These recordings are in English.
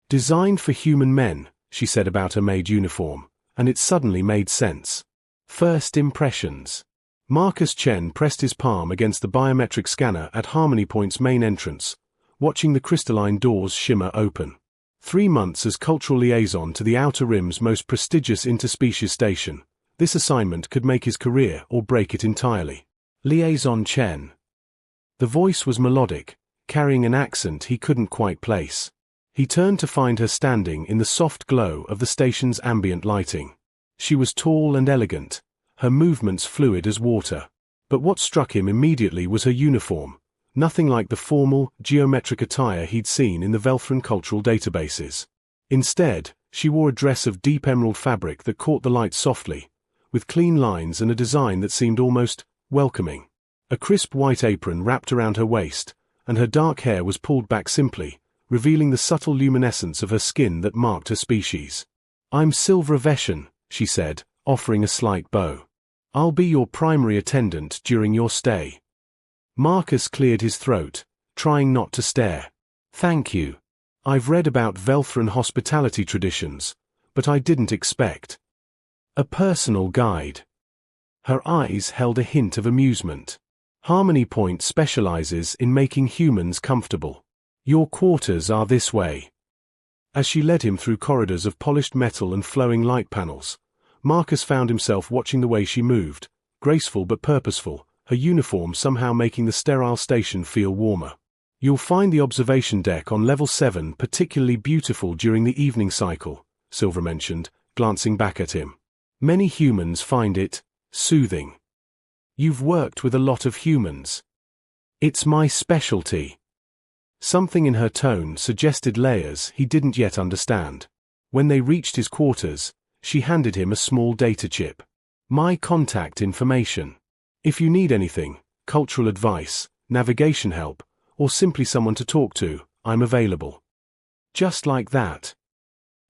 Designed for human men, she said about her Maid uniform, and it suddenly made sense. First impressions. Marcus Chen pressed his palm against the biometric scanner at Harmony Point's main entrance, watching the crystalline doors shimmer open. 3 months as cultural liaison to the Outer Rim's most prestigious interspecies station, this assignment could make his career or break it entirely. Liaison Chen. The voice was melodic, carrying an accent he couldn't quite place. He turned to find her standing in the soft glow of the station's ambient lighting. She was tall and elegant, her movements fluid as water. But what struck him immediately was her uniform, nothing like the formal, geometric attire he'd seen in the Velthran cultural databases. Instead, she wore a dress of deep emerald fabric that caught the light softly, with clean lines and a design that seemed almost welcoming. A crisp white apron wrapped around her waist, and her dark hair was pulled back simply, revealing the subtle luminescence of her skin that marked her species. "I'm Silvra Veshan," she said, offering a slight bow. "I'll be your primary attendant during your stay." Marcus cleared his throat, trying not to stare. "Thank you. I've read about Velthran hospitality traditions, but I didn't expect a personal guide." Her eyes held a hint of amusement. "Harmony Point specializes in making humans comfortable. Your quarters are this way." As she led him through corridors of polished metal and flowing light panels, Marcus found himself watching the way she moved, graceful but purposeful, her uniform somehow making the sterile station feel warmer. "You'll find the observation deck on level 7 particularly beautiful during the evening cycle," Silvra mentioned, glancing back at him. "Many humans find it soothing." "You've worked with a lot of humans." "It's my specialty." Something in her tone suggested layers he didn't yet understand. When they reached his quarters, she handed him a small data chip. "My contact information. If you need anything, cultural advice, navigation help, or simply someone to talk to, I'm available." Just like that.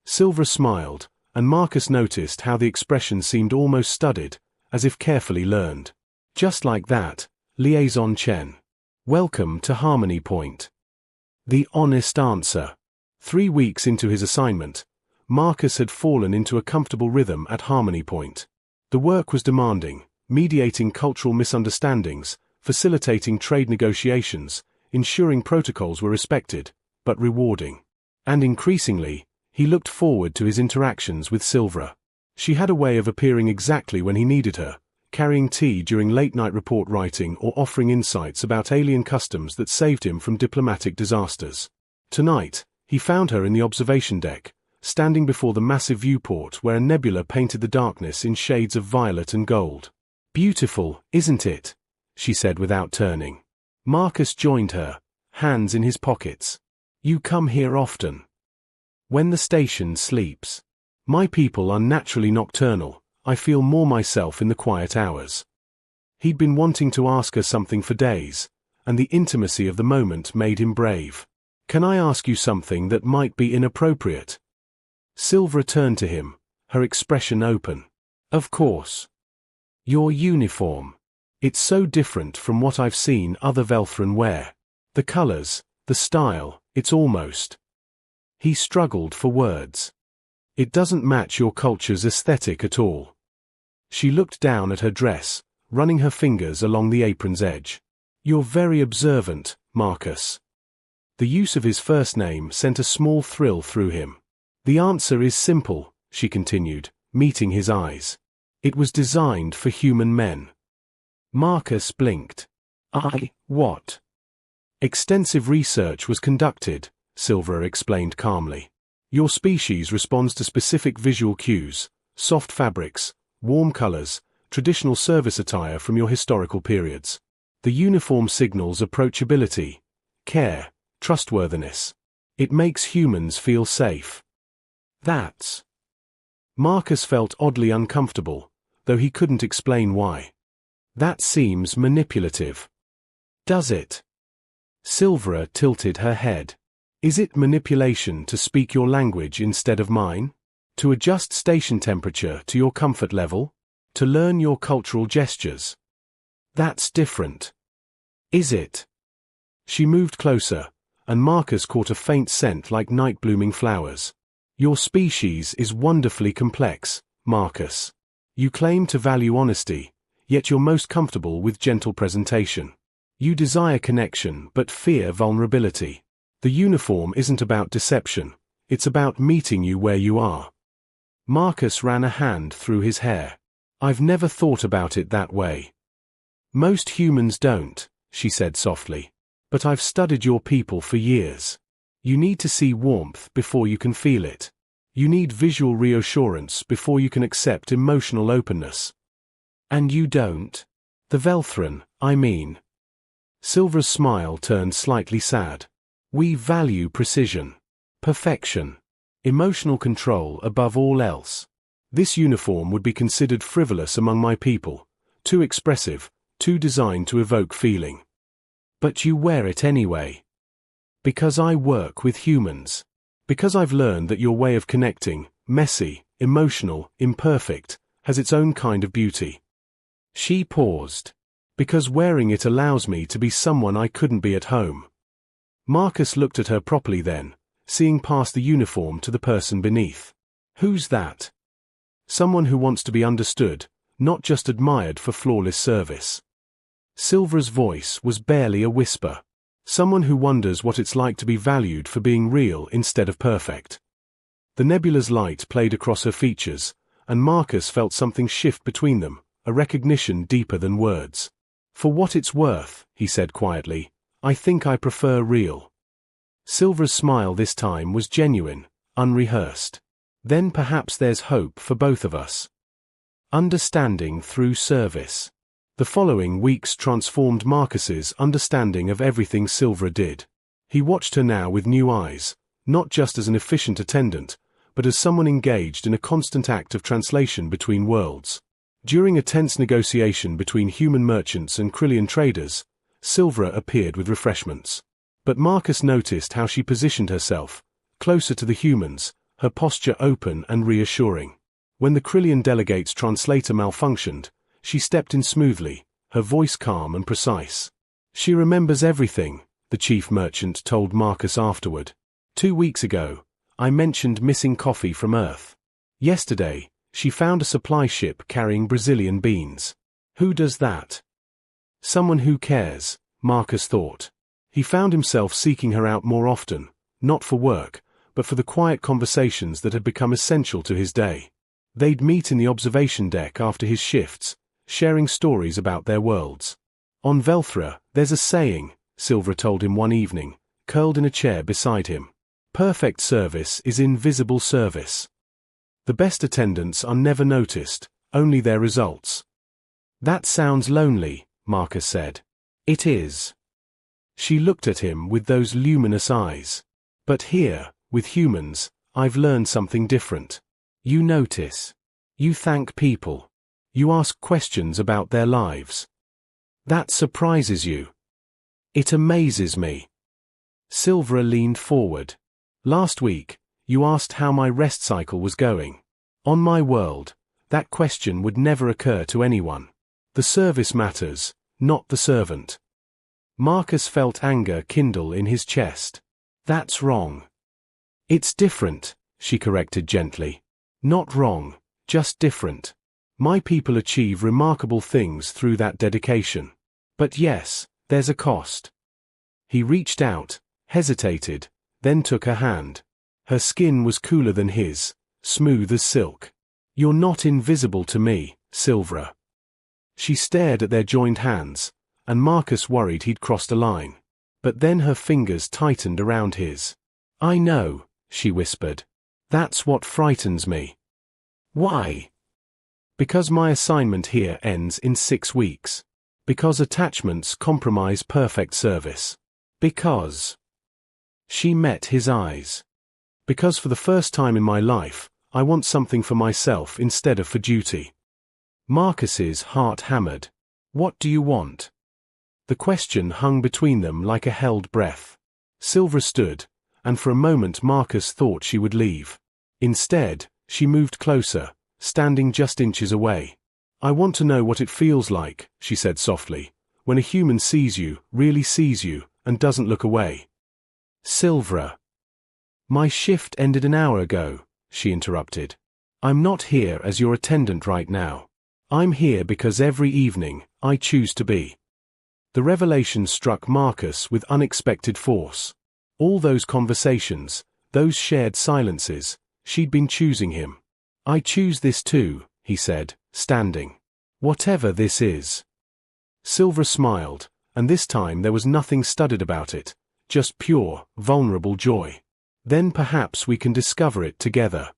Silvra smiled, and Marcus noticed how the expression seemed almost studied, as if carefully learned. "Just like that, Liaison Chen. Welcome to Harmony Point." The honest answer. 3 weeks into his assignment, Marcus had fallen into a comfortable rhythm at Harmony Point. The work was demanding, mediating cultural misunderstandings, facilitating trade negotiations, ensuring protocols were respected, but rewarding. And increasingly, he looked forward to his interactions with Silvra. She had a way of appearing exactly when he needed her, carrying tea during late-night report writing or offering insights about alien customs that saved him from diplomatic disasters. Tonight, he found her in the observation deck, standing before the massive viewport where a nebula painted the darkness in shades of violet and gold. "Beautiful, isn't it?" she said without turning. Marcus joined her, hands in his pockets. "You come here often?" "When the station sleeps. My people are naturally nocturnal. I feel more myself in the quiet hours." He'd been wanting to ask her something for days, and the intimacy of the moment made him brave. "Can I ask you something that might be inappropriate?" Silvra turned to him, her expression open. "Of course." "Your uniform. It's so different from what I've seen other Velthran wear. The colors, the style, it's almost..." He struggled for words. "It doesn't match your culture's aesthetic at all." She looked down at her dress, running her fingers along the apron's edge. "You're very observant, Marcus." The use of his first name sent a small thrill through him. "The answer is simple," she continued, meeting his eyes. "It was designed for human men." Marcus blinked. What?" "Extensive research was conducted," Silvra explained calmly. "Your species responds to specific visual cues, soft fabrics, warm colors, traditional service attire from your historical periods. The uniform signals approachability, care, trustworthiness. It makes humans feel safe." "That's..." Marcus felt oddly uncomfortable, though he couldn't explain why. "That seems manipulative." "Does it?" Silvra tilted her head. "Is it manipulation to speak your language instead of mine? To adjust station temperature to your comfort level? To learn your cultural gestures? That's different." "Is it?" She moved closer, and Marcus caught a faint scent like night-blooming flowers. Your species is wonderfully complex, Marcus. You claim to value honesty, yet you're most comfortable with gentle presentation. You desire connection but fear vulnerability. The uniform isn't about deception, it's about meeting you where you are. Marcus ran a hand through his hair. I've never thought about it that way. Most humans don't, she said softly. But I've studied your people for years. You need to see warmth before you can feel it. You need visual reassurance before you can accept emotional openness. And you don't? The Velthran, I mean. Silvera's smile turned slightly sad. We value precision, perfection, emotional control above all else. This uniform would be considered frivolous among my people, too expressive, too designed to evoke feeling. But you wear it anyway. Because I work with humans. Because I've learned that your way of connecting, messy, emotional, imperfect, has its own kind of beauty. She paused. Because wearing it allows me to be someone I couldn't be at home. Marcus looked at her properly then, seeing past the uniform to the person beneath. Who's that? Someone who wants to be understood, not just admired for flawless service. Silvera's voice was barely a whisper. Someone who wonders what it's like to be valued for being real instead of perfect. The nebula's light played across her features, and Marcus felt something shift between them, a recognition deeper than words. For what it's worth, he said quietly, I think I prefer real. Silvera's smile this time was genuine, unrehearsed. Then perhaps there's hope for both of us. Understanding through service. The following weeks transformed Marcus's understanding of everything Silvera did. He watched her now with new eyes, not just as an efficient attendant, but as someone engaged in a constant act of translation between worlds. During a tense negotiation between human merchants and Krillian traders, Silvera appeared with refreshments. But Marcus noticed how she positioned herself, closer to the humans, her posture open and reassuring. When the Krillian delegate's translator malfunctioned, she stepped in smoothly, her voice calm and precise. She remembers everything, the chief merchant told Marcus afterward. 2 weeks ago, I mentioned missing coffee from Earth. Yesterday, she found a supply ship carrying Brazilian beans. Who does that? Someone who cares, Marcus thought. He found himself seeking her out more often, not for work, but for the quiet conversations that had become essential to his day. They'd meet in the observation deck after his shifts, sharing stories about their worlds. On Velthra, there's a saying, Silvera told him one evening, curled in a chair beside him. Perfect service is invisible service. The best attendants are never noticed, only their results. That sounds lonely, Marcus said. It is. She looked at him with those luminous eyes. But here, with humans, I've learned something different. You notice. You thank people. You ask questions about their lives. That surprises you. It amazes me. Silvera leaned forward. Last week, you asked how my rest cycle was going. On my world, that question would never occur to anyone. The service matters, not the servant. Marcus felt anger kindle in his chest. That's wrong. It's different, she corrected gently. Not wrong, just different. My people achieve remarkable things through that dedication. But yes, there's a cost. He reached out, hesitated, then took her hand. Her skin was cooler than his, smooth as silk. You're not invisible to me, Silvera. She stared at their joined hands, and Marcus worried he'd crossed a line. But then her fingers tightened around his. I know, she whispered. That's what frightens me. Why? Because my assignment here ends in 6 weeks. Because attachments compromise perfect service. Because. She met his eyes. Because for the first time in my life, I want something for myself instead of for duty. Marcus's heart hammered. What do you want? The question hung between them like a held breath. Silvera stood, and for a moment Marcus thought she would leave. Instead, she moved closer, standing just inches away. I want to know what it feels like, she said softly, when a human sees you, really sees you, and doesn't look away. Silvera. My shift ended an hour ago, she interrupted. I'm not here as your attendant right now. I'm here because every evening, I choose to be. The revelation struck Marcus with unexpected force. All those conversations, those shared silences, she'd been choosing him. I choose this too, he said, standing. Whatever this is. Silvera smiled, and this time there was nothing studied about it, just pure, vulnerable joy. Then perhaps we can discover it together.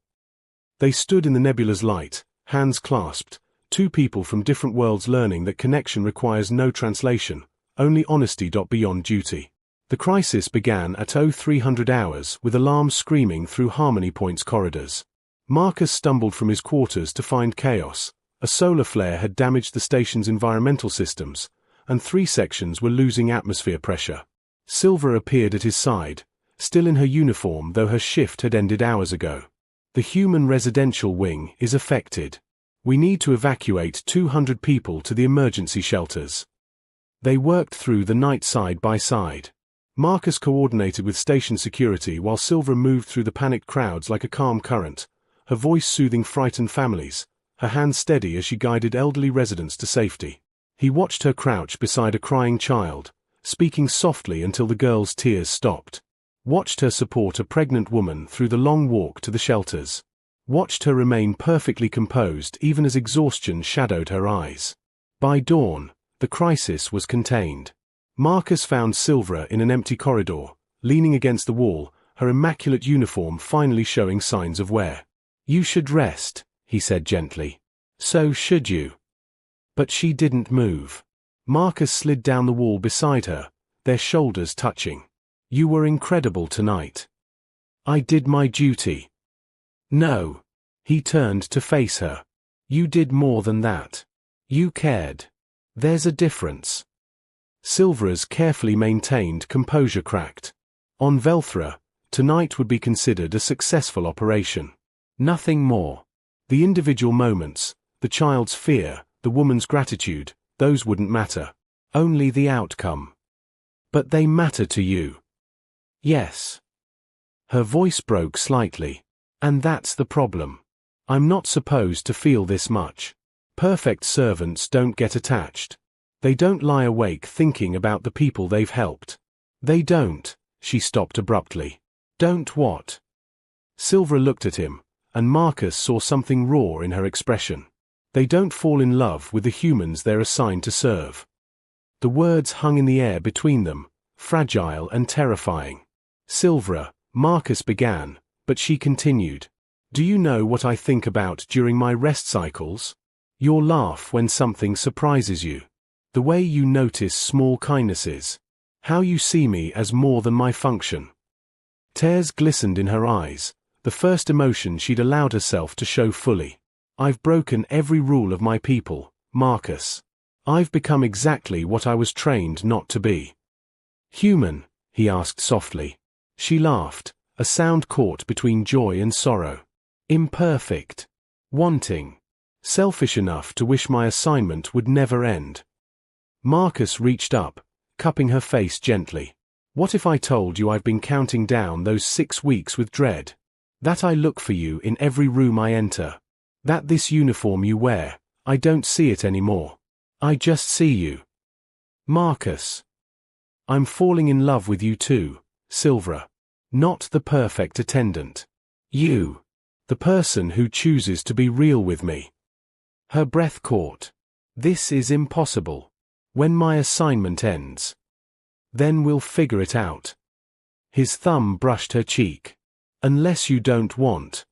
They stood in the nebula's light, hands clasped, two people from different worlds learning that connection requires no translation, only honesty. Beyond duty. The crisis began at 0300 hours with alarms screaming through Harmony Point's corridors. Marcus stumbled from his quarters to find chaos. A solar flare had damaged the station's environmental systems, and 3 sections were losing atmosphere pressure. Silvera appeared at his side, still in her uniform though her shift had ended hours ago. The human residential wing is affected. We need to evacuate 200 people to the emergency shelters. They worked through the night side by side. Marcus coordinated with station security while Silvera moved through the panicked crowds like a calm current, her voice soothing frightened families, her hands steady as she guided elderly residents to safety. He watched her crouch beside a crying child, speaking softly until the girl's tears stopped. Watched her support a pregnant woman through the long walk to the shelters. Watched her remain perfectly composed even as exhaustion shadowed her eyes. By dawn, the crisis was contained. Marcus found Silvera in an empty corridor, leaning against the wall, her immaculate uniform finally showing signs of wear. You should rest, he said gently. So should you. But she didn't move. Marcus slid down the wall beside her, their shoulders touching. You were incredible tonight. I did my duty. No. He turned to face her. You did more than that. You cared. There's a difference. Silvera's carefully maintained composure cracked. On Velthra, tonight would be considered a successful operation. Nothing more. The individual moments, the child's fear, the woman's gratitude, those wouldn't matter. Only the outcome. But they matter to you. Yes. Her voice broke slightly. And that's the problem. I'm not supposed to feel this much. Perfect servants don't get attached. They don't lie awake thinking about the people they've helped. They don't, she stopped abruptly. Don't what? Silvera looked at him, and Marcus saw something raw in her expression. They don't fall in love with the humans they're assigned to serve. The words hung in the air between them, fragile and terrifying. Silvera, Marcus began, but she continued. Do you know what I think about during my rest cycles? Your laugh when something surprises you. The way you notice small kindnesses. How you see me as more than my function. Tears glistened in her eyes, the first emotion she'd allowed herself to show fully. I've broken every rule of my people, Marcus. I've become exactly what I was trained not to be. Human, he asked softly. She laughed, a sound caught between joy and sorrow. Imperfect. Wanting. Selfish enough to wish my assignment would never end. Marcus reached up, cupping her face gently. What if I told you I've been counting down those 6 weeks with dread? That I look for you in every room I enter. That this uniform you wear, I don't see it anymore. I just see you. Marcus. I'm falling in love with you too, Silvera. Not the perfect attendant. You. The person who chooses to be real with me. Her breath caught. This is impossible. When my assignment ends. Then we'll figure it out. His thumb brushed her cheek. Unless you don't want.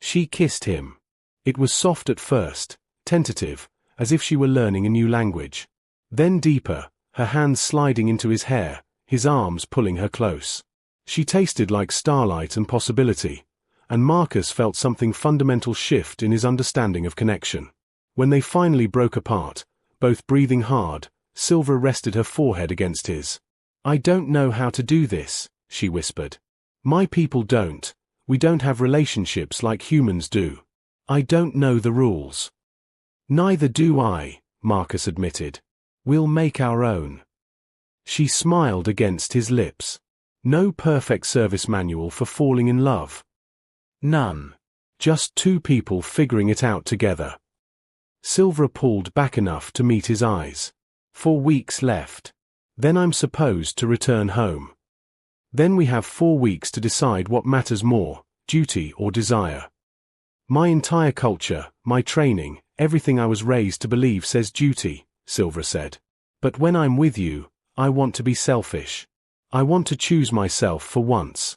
She kissed him. It was soft at first, tentative, as if she were learning a new language. Then deeper, her hands sliding into his hair, his arms pulling her close. She tasted like starlight and possibility, and Marcus felt something fundamental shift in his understanding of connection. When they finally broke apart, both breathing hard, Silvera rested her forehead against his. I don't know how to do this, she whispered. My people don't. We don't have relationships like humans do. I don't know the rules. Neither do I, Marcus admitted. We'll make our own. She smiled against his lips. No perfect service manual for falling in love. None. Just two people figuring it out together. Silvera pulled back enough to meet his eyes. 4 weeks left. Then I'm supposed to return home. Then we have 4 weeks to decide what matters more, duty or desire. My entire culture, my training, everything I was raised to believe says duty, Silvera said. But when I'm with you, I want to be selfish. I want to choose myself for once.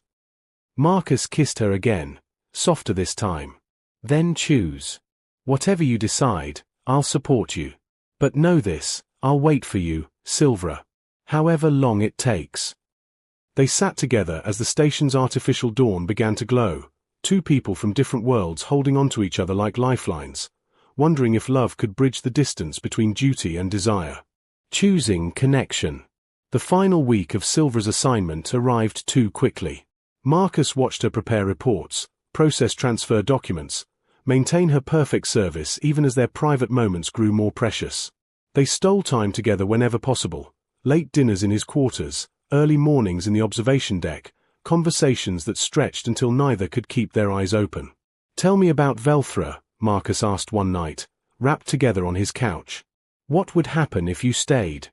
Marcus kissed her again, softer this time. Then choose. Whatever you decide, I'll support you. But know this, I'll wait for you, Silvera. However long it takes. They sat together as the station's artificial dawn began to glow, two people from different worlds holding onto each other like lifelines, wondering if love could bridge the distance between duty and desire. Choosing connection. The final week of Silvera's assignment arrived too quickly. Marcus watched her prepare reports, process transfer documents, maintain her perfect service even as their private moments grew more precious. They stole time together whenever possible, late dinners in his quarters, early mornings in the observation deck, conversations that stretched until neither could keep their eyes open. Tell me about Velthra, Marcus asked one night, wrapped together on his couch. What would happen if you stayed?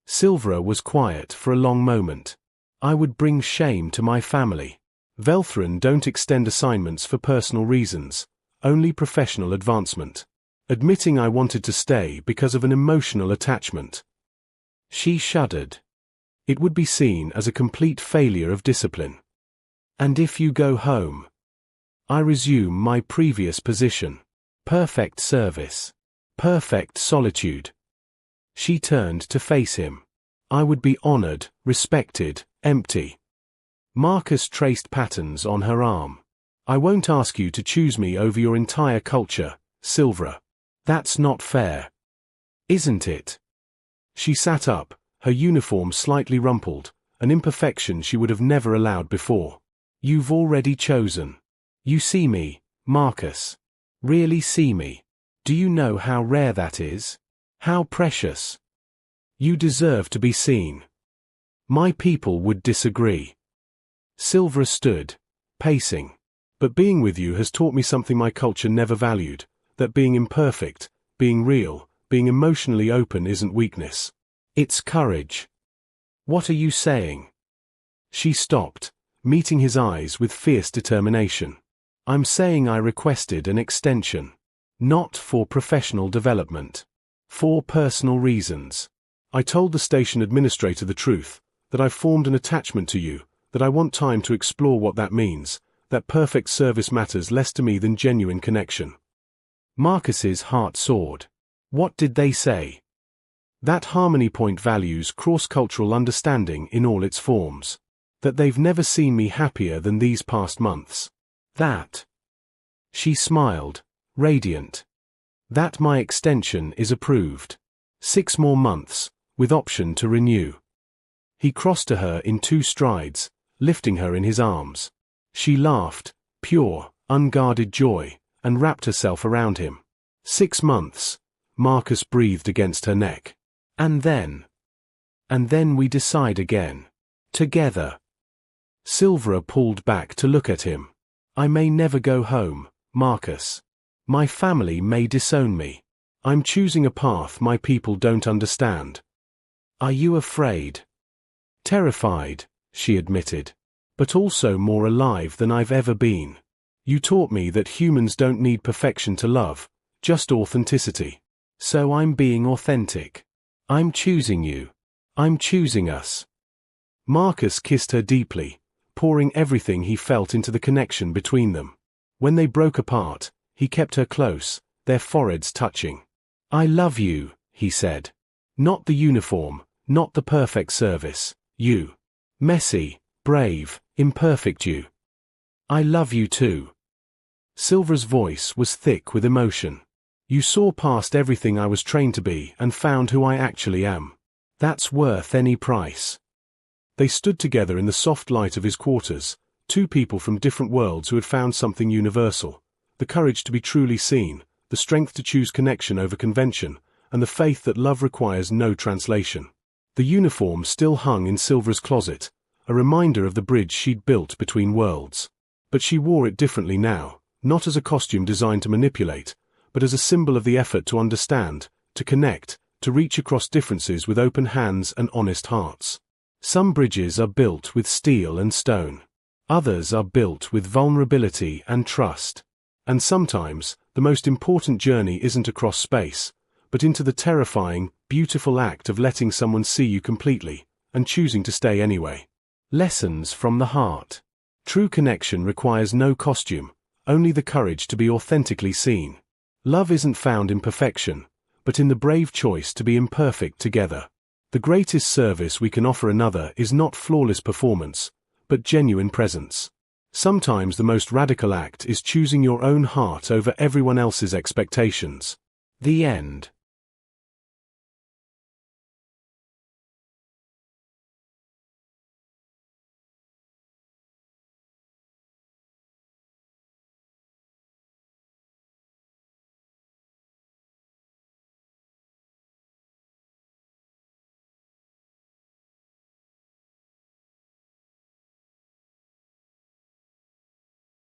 Silvera was quiet for a long moment. I would bring shame to my family. Velthran don't extend assignments for personal reasons, only professional advancement. Admitting I wanted to stay because of an emotional attachment. She shuddered. It would be seen as a complete failure of discipline. And if you go home? I resume my previous position. Perfect service. Perfect solitude. She turned to face him. I would be honored, respected, empty. Marcus traced patterns on her arm. I won't ask you to choose me over your entire culture, Silvera. That's not fair. Isn't it? She sat up, her uniform slightly rumpled, an imperfection she would have never allowed before. You've already chosen. You see me, Marcus. Really see me. Do you know how rare that is? How precious? You deserve to be seen. My people would disagree. Silvera stood, pacing. But being with you has taught me something my culture never valued, that being imperfect, being real, being emotionally open isn't weakness. It's courage. What are you saying? She stopped, meeting his eyes with fierce determination. I'm saying I requested an extension. Not for professional development. For personal reasons. I told the station administrator the truth, that I formed an attachment to you, that I want time to explore what that means, that perfect service matters less to me than genuine connection. Marcus's heart soared. What did they say? That Harmony Point values cross-cultural understanding in all its forms. That they've never seen me happier than these past months. That. She smiled, radiant. That my extension is approved. 6 more months, with option to renew. He crossed to her in 2 strides, lifting her in his arms. She laughed, pure, unguarded joy, and wrapped herself around him. 6 months, Marcus breathed against her neck. And then we decide again. Together. Silvera pulled back to look at him. I may never go home, Marcus. My family may disown me. I'm choosing a path my people don't understand. Are you afraid? Terrified, she admitted. But also more alive than I've ever been. You taught me that humans don't need perfection to love, just authenticity. So I'm being authentic. I'm choosing you. I'm choosing us. Marcus kissed her deeply, pouring everything he felt into the connection between them. When they broke apart, he kept her close, their foreheads touching. I love you, he said. Not the uniform, not the perfect service, you. Messy, brave, imperfect you. I love you too. Silvera's voice was thick with emotion. You saw past everything I was trained to be and found who I actually am. That's worth any price. They stood together in the soft light of his quarters, two people from different worlds who had found something universal, the courage to be truly seen, the strength to choose connection over convention, and the faith that love requires no translation. The uniform still hung in Silvera's closet, a reminder of the bridge she'd built between worlds. But she wore it differently now, not as a costume designed to manipulate, but as a symbol of the effort to understand, to connect, to reach across differences with open hands and honest hearts. Some bridges are built with steel and stone. Others are built with vulnerability and trust. And sometimes, the most important journey isn't across space, but into the terrifying, beautiful act of letting someone see you completely, and choosing to stay anyway. Lessons from the heart. True connection requires no costume, only the courage to be authentically seen. Love isn't found in perfection, but in the brave choice to be imperfect together. The greatest service we can offer another is not flawless performance, but genuine presence. Sometimes the most radical act is choosing your own heart over everyone else's expectations. The end.